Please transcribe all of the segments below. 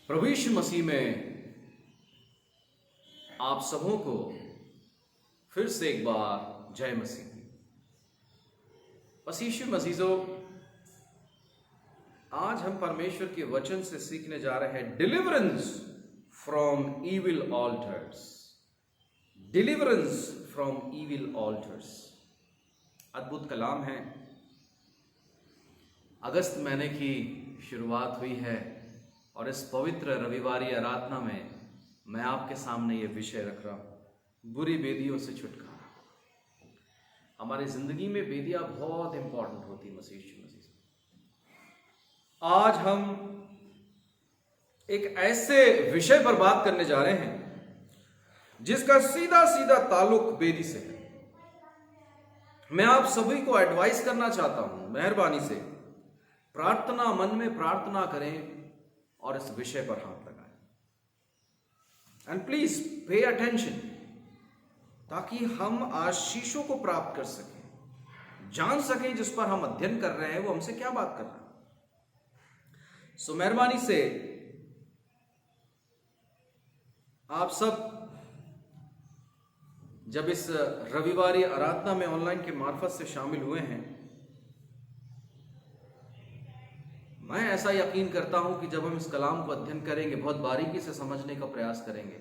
प्रभु यीशु मसीह में आप सबों को फिर से एक बार जय मसीह। बस यीशु मसीजो, आज हम परमेश्वर के वचन से सीखने जा रहे हैं deliverance from evil alters. Deliverance from evil alters अद्भुत कलाम है। अगस्त महीने की शुरुआत हुई है और इस पवित्र रविवारी आराधना में मैं आपके सामने ये विषय रख रहा हूं, बुरी बेदियों से छुटकारा। हमारी जिंदगी में बेदियां बहुत इंपॉर्टेंट होती है मसीह। आज हम एक ऐसे विषय पर बात करने जा रहे हैं जिसका सीधा सीधा ताल्लुक बेदी से है। मैं आप सभी को एडवाइस करना चाहता हूं, मेहरबानी से प्रार्थना, मन में प्रार्थना करें और इस विषय पर हाथ लगाएं। एंड प्लीज पे अटेंशन, ताकि हम आशीषों को प्राप्त कर सकें, जान सकें जिस पर हम अध्ययन कर रहे हैं वो हमसे क्या बात कर रहा है। सो मेहरबानी से आप सब जब इस रविवारी आराधना में ऑनलाइन के मार्फत से शामिल हुए हैं, मैं ऐसा यकीन करता हूं कि जब हम इस कलाम को अध्ययन करेंगे, बहुत बारीकी से समझने का प्रयास करेंगे,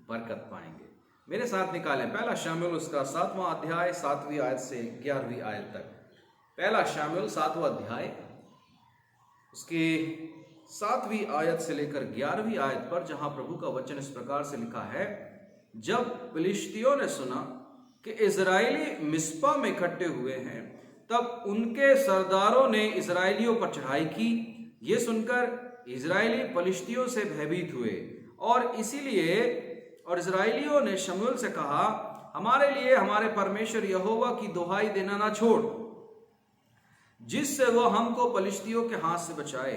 बरकत पाएंगे। मेरे साथ निकालें पहला शामुएल उसका 7वां अध्याय 7वीं आयत से 11वीं आयत तक। पहला शामुएल 7वां अध्याय उसकी 7वीं आयत से लेकर 11वीं आयत पर, जहां प्रभु का वचन इस प्रकार से लिखा है। जब फिलिस्तियों ने सुना कि इजरायली मिस्पा में इकट्ठे हुए हैं, तब उनके सरदारों ने इजरायलियों पर चढ़ाई की। ये सुनकर इजरायली फिलिस्तियों से भयभीत हुए और इजरायलियों ने शमूएल से कहा, हमारे लिए हमारे परमेश्वर यहोवा की दुहाई देना ना छोड़, जिससे वो हमको फिलिस्तियों के हाथ से बचाए।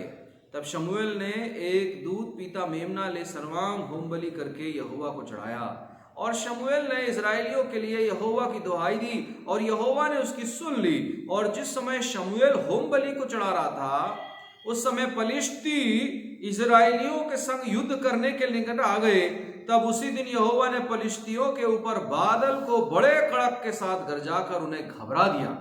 तब शमूएल ने एक दूध पीता मेमना ले सर्वांग होम बलि करके यहोवा को चढ़ाया। और शमूएल ने इजरायलियों के लिए यहोवा की दुहाई दी और यहोवा ने उसकी सुन ली। और जिस समय शमूएल होम बलि को चढ़ा रहा था, उस समय फिलिस्ती इजरायलियों के संग युद्ध करने के निकट आ गए। तब उसी दिन यहोवा ने फिलिस्तियों के ऊपर बादल को बड़े कड़क के साथ गरजाकर उन्हें घबरा दिया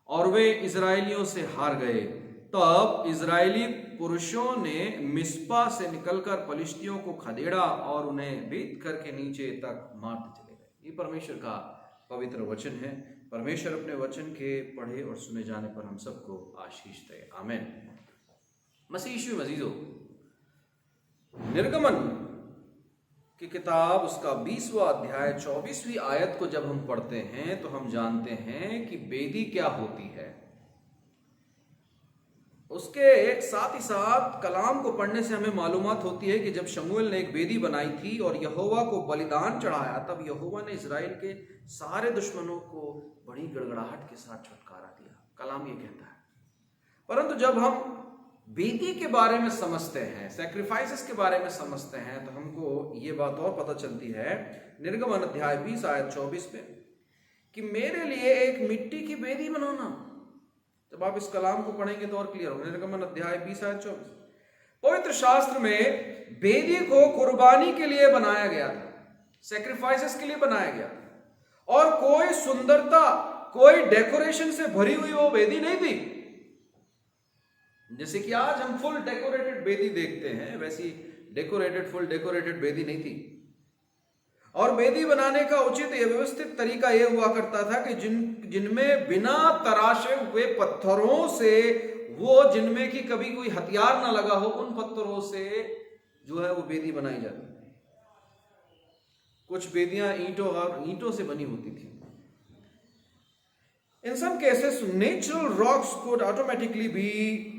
और वे इजरायलियों से हार गए। तब इजरायली पुरुषों ने मिस्पा से निकलकर फिलिस्तियों को खदेड़ा और उन्हें बेत करके नीचे तक मारते चले गए। ये परमेश्वर का पवित्र वचन है। परमेश्वर अपने वचन के पढ़े और सुने जाने पर हम सबको आशीष दे, आमीन। मसीह यीशु मसीजो, निर्गमन की किताब उसका 20वां अध्याय 24वीं आयत को जब हम पढ़ते हैं तो हम जानते हैं कि बेदी क्या होती है। उसके साथ ही साथ कलाम को पढ़ने से हमें मालूमात होती है कि जब शमूएल ने एक बेदी बनाई थी और यहोवा को बलिदान चढ़ाया, तब यहोवा ने इजराइल के सारे दुश्मनों को बड़ी गड़गड़ाहट के साथ छुटकारा दिया। कलाम ये कहता है। परंतु जब हम बेदी के बारे में समझते हैं, सैक्रिफाइसेस के बारे में समझते हैं, तो हमको ये बात और पता चलती है निर्गमन अध्याय 20 आयत 24 में कि मेरे लिए एक मिट्टी की बेदी बनाना। जब आप इस कलाम को पढ़ेंगे तो और क्लियर होगा। निर्गमन अध्याय 20 आयत 24। पवित्र शास्त्र में बेदी को कुर्बानी के लिए बनाया गया था, सैक्रिफाइसेस के लिए बनाया गया था, और कोई सुंदरता, कोई डेकोरेशन से भरी हुई वो बेदी नहीं थी। जैसे कि आज हम फुल डेकोरेटेड बेदी देखते हैं, वैसी फुल डेकोरेटेड बेदी नहीं थी। और बेदी बनाने का उचित या व्यवस्थित तरीका यह हुआ करता था कि जिनमें बिना तराशे हुए पत्थरों से, वो जिनमें कि कभी कोई हथियार ना लगा हो, उन पत्थरों से जो है वो बेदी बनाई जाती थी। कुछ बेदियां ईंटों से बनी होती थी। In some cases, natural rocks could automatically be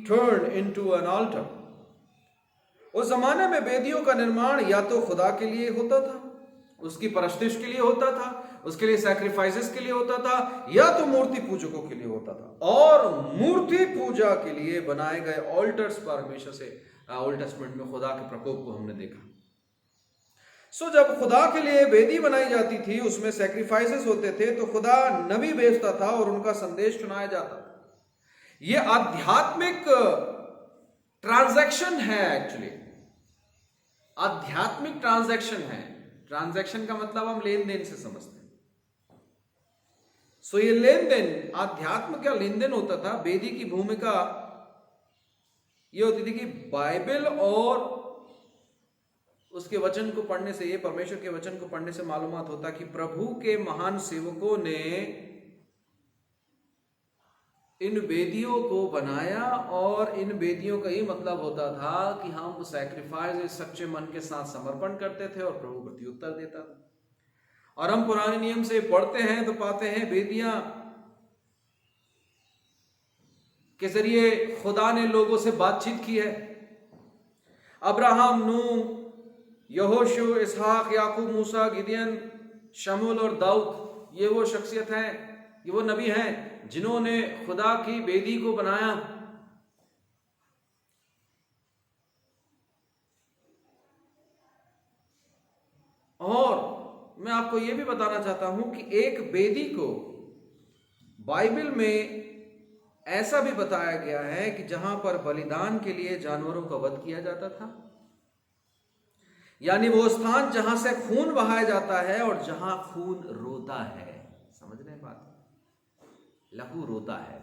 turned into an altar. उस जमाने में बेदियों का निर्माण या तो खुदा के लिए होता था, उसकी परस्तिश के लिए होता था, उसके लिए सैक्रिफाइसेस के लिए होता था, या तो मूर्ति पूजकों के लिए होता था। और मूर्ति पूजा के लिए बनाए गए ऑल्टर्स पर हमेशा से ओल्ड टेस्टमेंट में खुदा के प्रकोप को हमने देखा। जब खुदा के लिए वेदी बनाई जाती थी, उसमें सैक्रिफाइसेस होते थे, तो खुदा नबी भेजता था और उनका संदेश सुनाया जाता था। यह आध्यात्मिक ट्रांजैक्शन है एक्चुअली। आध्यात्मिक ट्रांजैक्शन है। ट्रांजैक्शन का मतलब हम लेन देन से समझते हैं। सो ये लेन देन, आध्यात्म का लेन देन होता था। वेदी की भूमिका ये होती थी कि बाइबल और उसके वचन को पढ़ने से, ये परमेश्वर के वचन को पढ़ने से मालूमात होता कि प्रभु के महान सेवकों ने इन वेदियों को बनाया, और इन वेदियों का ही मतलब होता था कि हम सैक्रिफाइस सच्चे मन के साथ समर्पण करते थे और प्रभु प्रत्युत्तर देता था। और हम पुराने नियम से पढ़ते हैं तो पाते हैं वेदियां के जरिए खुदा ने लोगों से बातचीत की है। अब्राहम, नूह, यहोशू, इसहाक, याकूब, मूसा, गिदियन, शमूल और दाऊद, ये वो शख्सियत हैं, ये वो नबी हैं जिन्होंने खुदा की वेदी को बनाया। और मैं आपको यह भी बताना चाहता हूं कि एक वेदी को बाइबल में ऐसा भी बताया गया है कि जहां पर बलिदान के लिए जानवरों का वध किया जाता था, यानी वो स्थान जहां से खून बहाया जाता है और जहां खून रोता है। समझ रहे हैं बात? लहू रोता है।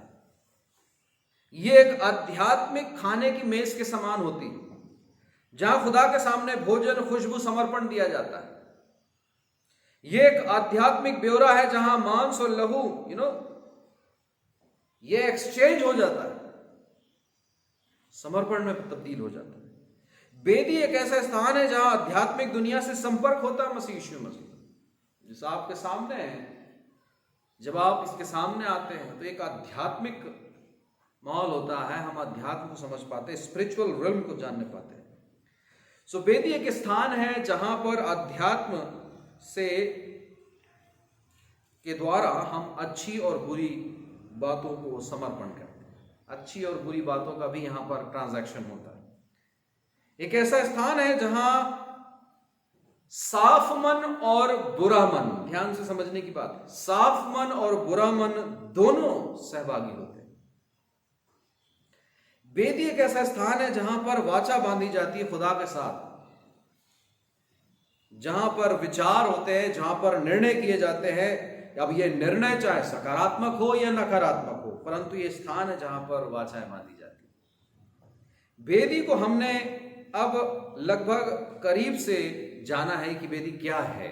ये एक आध्यात्मिक खाने की मेज के समान होती है, जहां खुदा के सामने भोजन, खुशबू, समर्पण दिया जाता है। ये एक आध्यात्मिक ब्यौरा है जहां मांस और लहू ये एक्सचेंज हो जाता है, समर्पण में तब्दील हो जाता है। वेदी एक ऐसा स्थान है जहां आध्यात्मिक दुनिया से संपर्क होता है मसीह यीशु मसीह। जिस आपके सामने है, जब आप इसके सामने आते हैं तो एक आध्यात्मिक माहौल होता है, हम अध्यात्म को समझ पाते हैं, स्पिरिचुअल रिल्म को जानने पाते हैं। सो वेदी एक स्थान है जहां पर अध्यात्म से के द्वारा हम अच्छी और बुरी बातों को समर्पण करते हैं। अच्छी और बुरी बातों का भी यहां पर ट्रांजैक्शन होता है। एक ऐसा स्थान है जहां साफ मन और बुरा मन, ध्यान से समझने की बात है, साफ मन और बुरा मन दोनों सहभागी होते हैं। वेदी एक ऐसा स्थान है जहां पर वाचा बांधी जाती है खुदा के साथ, जहां पर विचार होते हैं, जहां पर निर्णय किए जाते हैं। अब ये निर्णय चाहे सकारात्मक हो या नकारात्मक हो, परंतु ये स्थान है जहां पर वाचाएं बांधी जाती है। वेदी को हमने अब लगभग करीब से जाना है कि वेदी क्या है।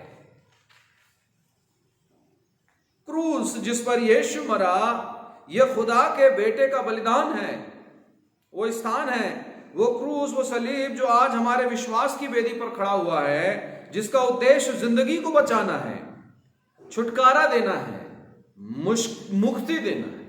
क्रूस जिस पर यीशु मरा, यह खुदा के बेटे का बलिदान है। वो स्थान है, वो क्रूस, वो सलीब जो आज हमारे विश्वास की वेदी पर खड़ा हुआ है, जिसका उद्देश्य जिंदगी को बचाना है, छुटकारा देना है, मुक्ति देना है।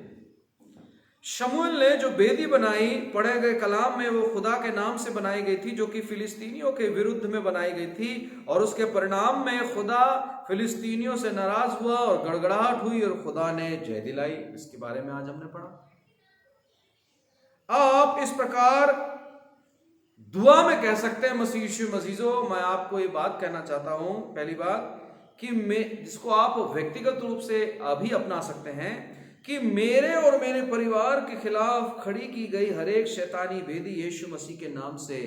शमूएल ने जो वेदी बनाई, पढ़े गए कलाम में, वो खुदा के नाम से बनाई गई थी, जो कि फिलिस्तीनियों के विरुद्ध में बनाई गई थी। और उसके परिणाम में खुदा फिलिस्तीनियों से नाराज हुआ और गड़गड़ाहट हुई और खुदा ने जय दिलाई। इसके बारे में आज हमने पढ़ा। आप इस प्रकार दुआ में कह सकते हैं, मसीह यीशु मसीजो, मैं आपको ये बात कहना चाहता हूं, पहली बात कि जिसको आप व्यक्तिगत रूप से अभी अपना सकते हैं, कि मेरे और मेरे परिवार के खिलाफ खड़ी की गई हर एक शैतानी वेदी यीशु मसीह के नाम से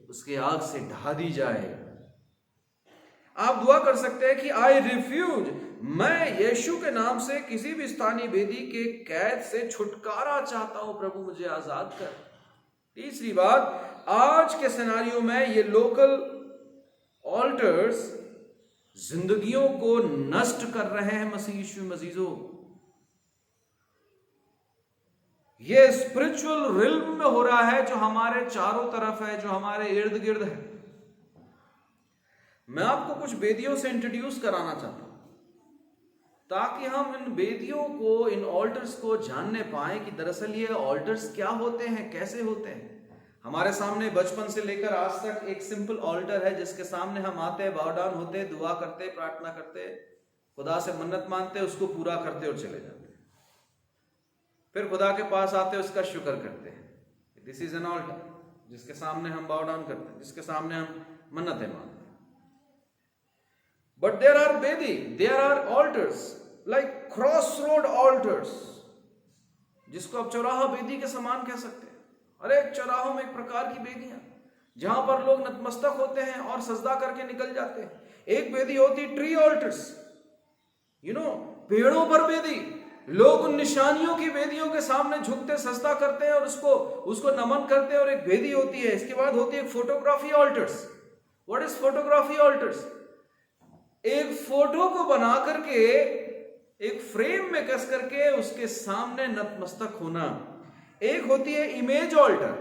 उसके आग से ढा दी जाए। आप दुआ कर सकते हैं कि आई रिफ्यूज, मैं यीशु के नाम से किसी भी स्थानीय वेदी के कैद से छुटकारा चाहता हूं, प्रभु मुझे आजाद कर। तीसरी बात, आज के सिनेरियो में ये लोकल ऑल्टर्स जिंदगियों को नष्ट कर रहे हैं मसीह यीशु मसीजो। ये स्पिरिचुअल रिल्म में हो रहा है, जो हमारे चारों तरफ है, जो हमारे इर्द गिर्द है। मैं आपको कुछ वेदियों से इंट्रोड्यूस कराना चाहता हूं, ताकि हम इन वेदियों को, इन ऑल्टर्स को जानने पाएं कि दरअसल ये ऑल्टर्स क्या होते हैं, कैसे होते हैं। हमारे सामने बचपन से लेकर आज तक एक सिंपल ऑल्टर है, जिसके सामने हम आते, बाव डाउन होते, दुआ करते, प्रार्थना करते, खुदा से मन्नत मांगते, उसको पूरा करते और चले जाते। फिर खुदा के पास आते, उसका शुक्र करते हैं। दिस इज एन ऑल्टर, जिसके सामने हम बाव डाउन करते हैं, जिसके सामने हम मन्नतें मांगते हैं। बट देयर आर वेदी, there are altars like cross road altars, जिसको आप चौराहा वेदी के समान कह सकते हैं। हर एक चौराहों में एक प्रकार की वेदियां, जहां पर लोग नतमस्तक होते हैं और सजदा करके निकल जाते हैं। एक वेदी होती ट्री ऑल्टर्स, पेड़ों पर वेदी, लोग उन निशानियों की वेदियों के सामने झुकते सजदा करते हैं और उसको नमन करते हैं, और एक वेदी होती है। इसके बाद होती है photography alters. What is photography alters? एक फोटो को बना करके एक फ्रेम में कस करके उसके सामने नतमस्तक होना। एक होती है इमेज ऑल्टर,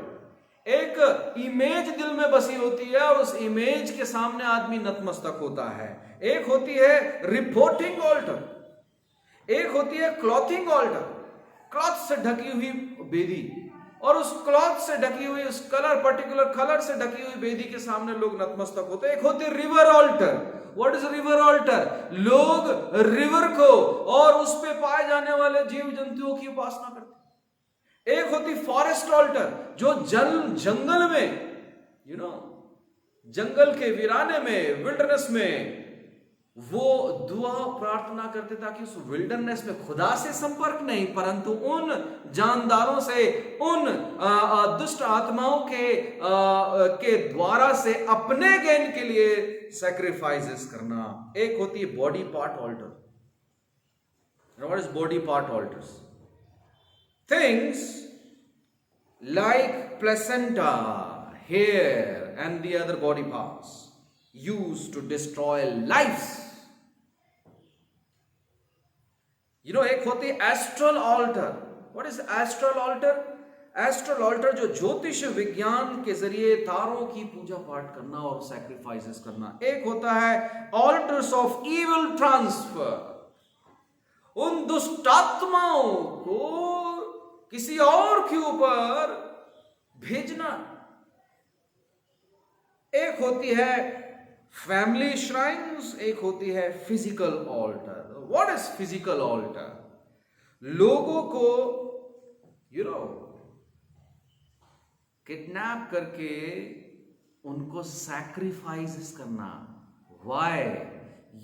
एक इमेज दिल में बसी होती है और उस इमेज के सामने आदमी नतमस्तक होता है। एक होती है रिपोर्टिंग ऑल्टर, एक होती है क्लॉथिंग ऑल्टर, क्लॉथ से ढकी हुई वेदी, और उस क्लॉथ से ढकी हुई, उस पर्टिकुलर कलर से ढकी हुई वेदी के सामने लोग नतमस्तक होते हैं। एक होती है river altar. What is river altar? लोग रिवर को और उस पे पाए जाने वाले जीव जंतुओं की उपासना करते हैं। एक होती फॉरेस्ट ऑल्टर, जो जंगल में जंगल के वीराने में, विल्डरनेस में वो दुआ प्रार्थना करते ताकि उस विल्डरनेस में खुदा से संपर्क नहीं, परंतु उन जानदारों से, उन दुष्ट आत्माओं के द्वारा से अपने गेन के लिए सैक्रिफाइसेस करना। एक होती है body part altar. What is body part altars? Things like placenta, hair and the other body parts used to destroy lives. एक होती है astral altar. What is astral altar? Astral altar जो ज्योतिष विज्ञान के जरिए तारों की पूजा पाठ करना और सैक्रिफाइसेस करना। एक होता है ऑल्टर्स ऑफ इविल ट्रांसफर, उन दुष्टात्माओं को किसी और के ऊपर भेजना। एक होती है फैमिली श्राइन्स, एक होती है physical altar. What is physical altar? लोगों को किडनैप करके उनको सैक्रिफाइसेस करना। व्हाई?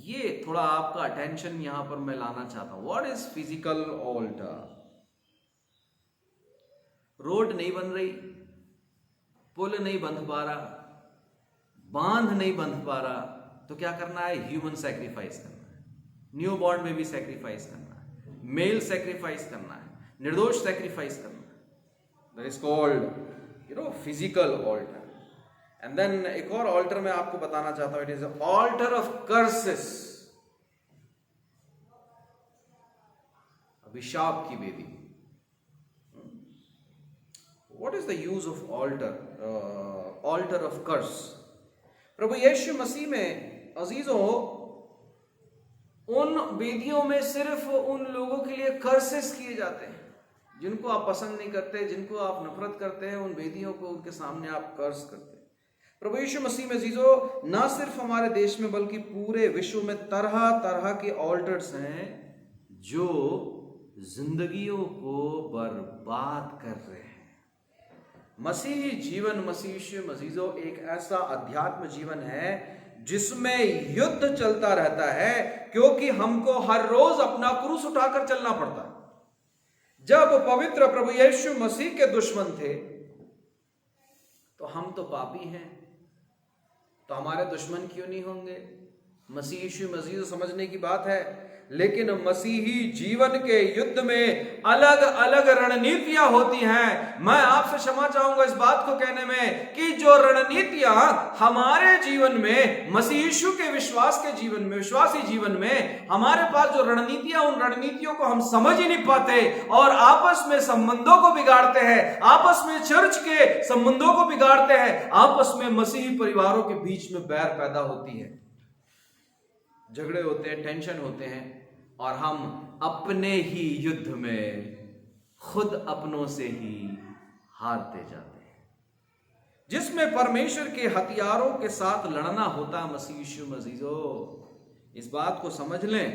ये थोड़ा आपका अटेंशन यहां पर मैं लाना चाहता हूं। What is physical altar? Road नहीं बन रही, पुल नहीं बंध पा रहा, बांध नहीं बंध पा रहा, तो क्या करना है? ह्यूमन सैक्रिफाइस करना है, न्यू बॉर्न में भी सैक्रिफाइस करना है, मेल सैक्रिफाइस करना है, निर्दोष सैक्रिफाइस करना है। That is called physical altar. And then एक और ऑल्टर मैं आपको बताना चाहता हूं, it is altar of curses, अभिशाप की वेदी। What is the use of altar? Altar of curse. प्रभु यीशु मसीह में अजीजों, उन वेदियों में सिर्फ उन लोगों के लिए कर्सेस किए जाते हैं जिनको आप पसंद नहीं करते, जिनको आप नफरत करते हैं, उन वेदियों को उनके सामने आप कर्स करते हैं। प्रभु यीशु मसीह में अजीजों, ना सिर्फ हमारे देश में बल्कि पूरे विश्व में तरह तरह के ऑल्टर्स हैं जो जिंदगियों को बर्बाद कर रहे हैं। मसीही जीवन, मसीजों, एक ऐसा अध्यात्म जीवन है जिसमें युद्ध चलता रहता है, क्योंकि हमको हर रोज अपना क्रूस उठाकर चलना पड़ता है। जब पवित्र प्रभु यीशु मसीह के दुश्मन थे तो हम तो पापी हैं, तो हमारे दुश्मन क्यों नहीं होंगे? मसीह समझने की बात है। लेकिन मसीही जीवन के युद्ध में अलग अलग रणनीतियां होती हैं। मैं आपसे क्षमा चाहूंगा इस बात को कहने में कि जो रणनीतियां हमारे जीवन में, मसीह यीशु के विश्वासी जीवन में हमारे पास जो रणनीतियां, उन रणनीतियों को हम समझ ही नहीं पाते और आपस में संबंधों को बिगाड़ते हैं, आपस में चर्च के संबंधों को बिगाड़ते हैं, आपस में मसीही परिवारों के बीच में बैर पैदा होती है, झगड़े होते हैं, टेंशन होते हैं, और हम अपने ही युद्ध में खुद अपनों से ही हारते जाते हैं, जिसमें परमेश्वर के हथियारों के साथ लड़ना होता। मसीजो, इस बात को समझ लें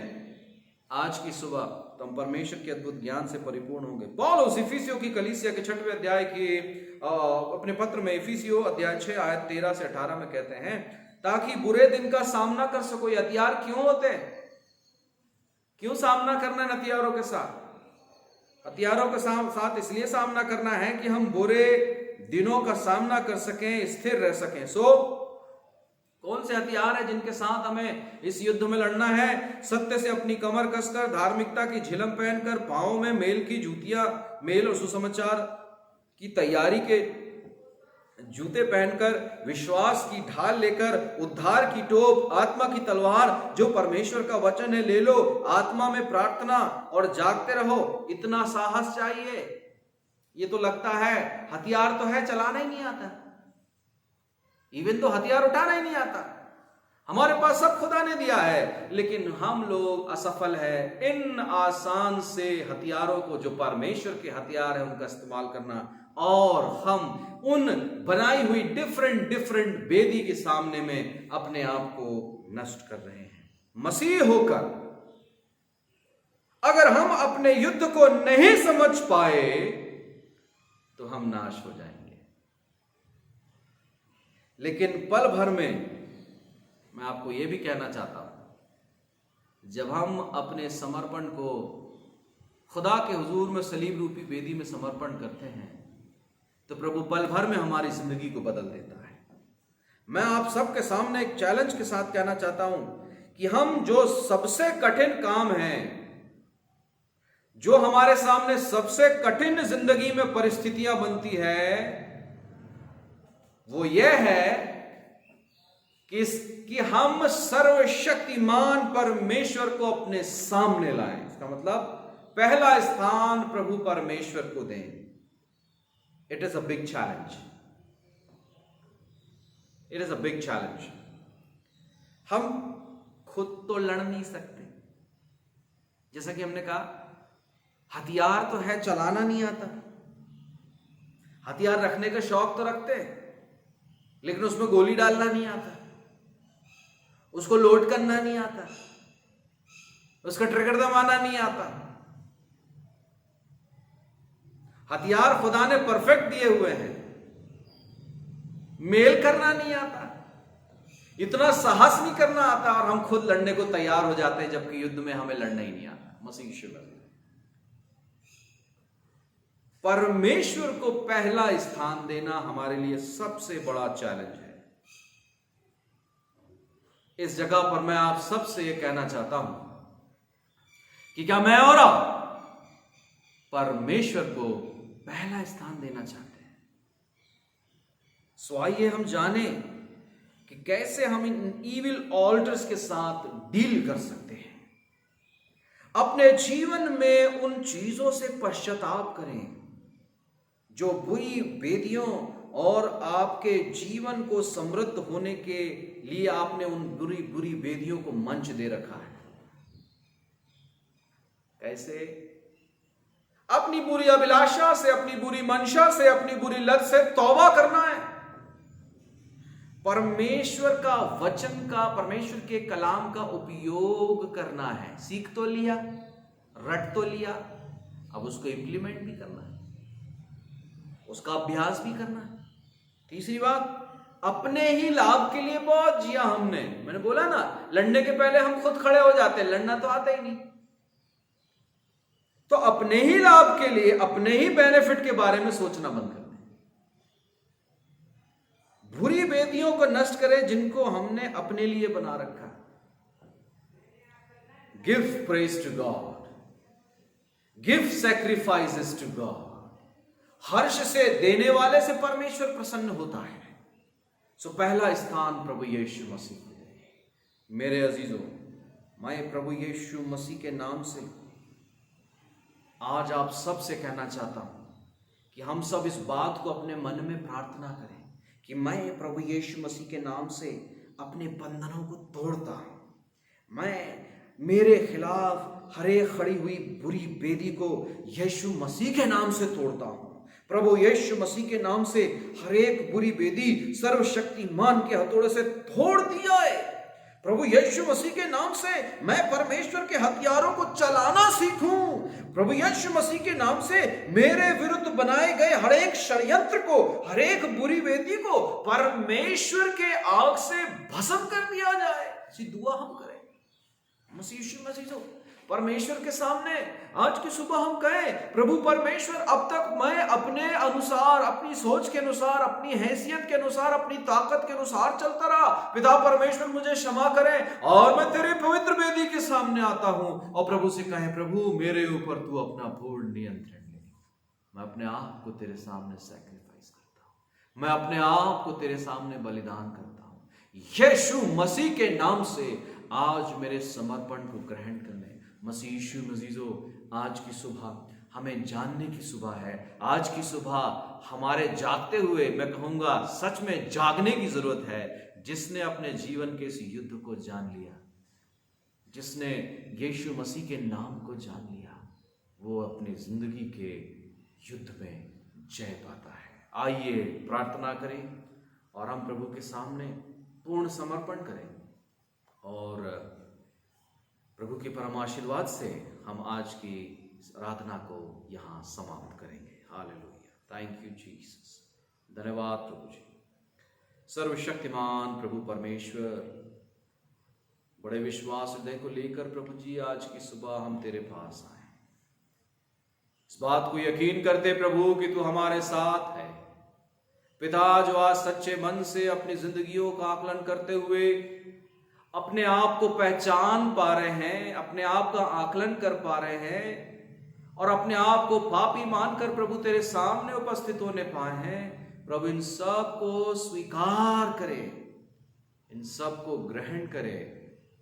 आज की सुबह, तो हम परमेश्वर के अद्भुत ज्ञान से परिपूर्ण होंगे। पौलुस इफिसियों की कलीसिया के 6वें अध्याय की अपने पत्र में इफिसियों अध्याय 6 आयत 13 से 18 में कहते हैं, ताकि बुरे दिन का सामना कर सको। ये हथियार क्यों होते हैं? क्यों सामना करना है हथियारों के साथ? हथियारों के साथ इसलिए सामना करना है कि हम बुरे दिनों का सामना कर सकें, स्थिर रह सकें। सो कौन से हथियार है जिनके साथ हमें इस युद्ध में लड़ना है? सत्य से अपनी कमर कसकर, धार्मिकता की झिलम पहनकर, पांवों में मेल की जूतियां, मेल और सुसमाचार की तैयारी के जूते पहनकर, विश्वास की ढाल लेकर, उद्धार की टोप, आत्मा की तलवार जो परमेश्वर का वचन है ले लो, आत्मा में प्रार्थना और जागते रहो। इतना साहस चाहिए। ये तो लगता है हथियार तो है, चलाना ही नहीं आता। इवन तो हथियार उठाना ही नहीं आता। हमारे पास सब खुदा ने दिया है, लेकिन हम लोग असफल है इन आसान से हथियारों को, जो परमेश्वर के हथियार है, उनका इस्तेमाल करना। और हम उन बनाई हुई डिफरेंट वेदी के सामने में अपने आप को नष्ट कर रहे हैं। मसीह होकर अगर हम अपने युद्ध को नहीं समझ पाए तो हम नाश हो जाएंगे। लेकिन पल भर में मैं आपको यह भी कहना चाहता हूं, जब हम अपने समर्पण को खुदा के हुजूर में सलीब रूपी वेदी में समर्पण करते हैं, तो प्रभु पल भर में हमारी जिंदगी को बदल देता है। मैं आप सबके सामने एक चैलेंज के साथ कहना चाहता हूं कि हम जो सबसे कठिन काम है, जो हमारे सामने सबसे कठिन जिंदगी में परिस्थितियां बनती है, वो यह है कि हम सर्वशक्तिमान परमेश्वर को अपने सामने लाएं। इसका मतलब पहला स्थान प्रभु परमेश्वर को दें। It is a big challenge. It is a big challenge. हम खुद तो लड़ नहीं सकते। जैसा कि हमने कहा, हथियार तो है, चलाना नहीं आता। हथियार रखने का शौक तो रखते हैं, लेकिन उसमें गोली डालना नहीं आता, उसको लोड करना नहीं आता, उसका ट्रिगर दबाना नहीं आता। हथियार खुदा ने परफेक्ट दिए हुए हैं, मेल करना नहीं आता, इतना साहस नहीं करना आता, और हम खुद लड़ने को तैयार हो जाते हैं, जबकि युद्ध में हमें लड़ना ही नहीं आता। मसीह यीशु परमेश्वर को पहला स्थान देना हमारे लिए सबसे बड़ा चैलेंज है। इस जगह पर मैं आप सबसे यह कहना चाहता हूं कि क्या मैं और आप परमेश्वर को पहला स्थान देना चाहते हैं? सो आइए हम जाने कि कैसे हम इन इविल ऑल्टर्स के साथ डील कर सकते हैं। अपने जीवन में उन चीजों से पश्चाताप करें जो बुरी वेदियों और आपके जीवन को समृद्ध होने के लिए आपने उन बुरी वेदियों को मंच दे रखा है। कैसे? अपनी बुरी अभिलाषा से, अपनी बुरी मंशा से, अपनी बुरी लत से तौबा करना है। परमेश्वर का वचन का, परमेश्वर के कलाम का उपयोग करना है। सीख तो लिया, रट तो लिया, अब उसको इंप्लीमेंट भी करना है, उसका अभ्यास भी करना है। तीसरी बात, अपने ही लाभ के लिए बहुत जिया हमने। मैंने बोला ना, लड़ने के पहले हम खुद खड़े हो जाते हैं, लड़ना तो आता ही नहीं। तो अपने ही लाभ के लिए, अपने ही बेनिफिट के बारे में सोचना बंद कर दें। बुरी वेदियों को नष्ट करें जिनको हमने अपने लिए बना रखा। Give praise to God, give sacrifices to God. हर्ष से देने वाले से परमेश्वर प्रसन्न होता है। सो पहला स्थान प्रभु यीशु मसीह को दे। मेरे अजीजों, मैं प्रभु यीशु मसीह के नाम से आज आप सबसे कहना चाहता हूं कि हम सब इस बात को अपने मन में प्रार्थना करें कि मैं प्रभु यीशु मसीह के नाम से अपने बंधनों को तोड़ता हूं। मैं मेरे खिलाफ हर एक खड़ी हुई बुरी वेदी को यीशु मसीह के नाम से तोड़ता हूं। प्रभु यीशु मसीह के नाम से हर एक बुरी वेदी सर्वशक्तिमान के हथौड़े से तोड़ दिया है। प्रभु यीशु मसीह के नाम से मैं परमेश्वर के हथियारों को चलाना सीखूं। प्रभु यीशु मसीह के नाम से मेरे विरुद्ध बनाए गए हर एक षड्यंत्र को, हर एक बुरी वेदी को परमेश्वर के आग से भस्म कर दिया जाए। ऐसी दुआ हम करें। मसीह यीशु मसीह परमेश्वर के सामने आज की सुबह हम कहें, प्रभु परमेश्वर, अब तक मैं अपने अनुसार, अपनी सोच के अनुसार, अपनी हैसियत के अनुसार, अपनी ताकत के अनुसार चलता रहा। पिता परमेश्वर मुझे क्षमा करें और मैं तेरे पवित्र वेदी के सामने आता हूं और प्रभु से कहें, प्रभु मेरे ऊपर तू अपना पूर्ण नियंत्रण ले। मैं अपने आप को तेरे सामने सैक्रिफाइस करता हूं, मैं अपने आप को तेरे सामने बलिदान करता हूं। यीशु मसीह के नाम से आज मेरे समर्पण को ग्रहण करने। मसीह यीशु मजीजो, आज की सुबह हमें जानने की सुबह है। आज की सुबह हमारे जागते हुए, मैं कहूंगा सच में जागने की जरूरत है। जिसने अपने जीवन के इस युद्ध को जान लिया, जिसने यीशु मसीह के नाम को जान लिया, वो अपनी जिंदगी के युद्ध में जय पाता है। आइए प्रार्थना करें और हम प्रभु के सामने पूर्ण समर्पण करें और प्रभु के परम आशीर्वाद से हम आज की आराधना को यहाँ समाप्त करेंगे। Hallelujah, thank you Jesus. धन्यवाद प्रभु जी। सर्वशक्तिमान प्रभु परमेश्वर, बड़े विश्वास हृदय को लेकर प्रभु जी आज की सुबह हम तेरे पास आए, इस बात को यकीन करते प्रभु कि तू हमारे साथ है। पिता, जो आज सच्चे मन से अपनी जिंदगियों का आकलन करते हुए अपने आप को पहचान पा रहे हैं, अपने आप का आकलन कर पा रहे हैं और अपने आप को पापी मानकर प्रभु तेरे सामने उपस्थित होने पाए हैं, प्रभु इन सब को स्वीकार करे, इन सब को ग्रहण करे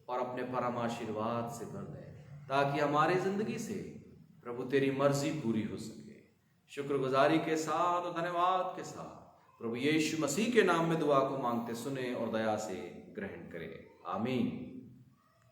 और अपने परम आशीर्वाद से भर दे, ताकि हमारी जिंदगी से प्रभु तेरी मर्जी पूरी हो सके। शुक्रगुजारी के साथ और धन्यवाद के साथ प्रभु यीशु मसीह के नाम में दुआ को मांगते सुने और दया से ग्रहण करे। आमीन।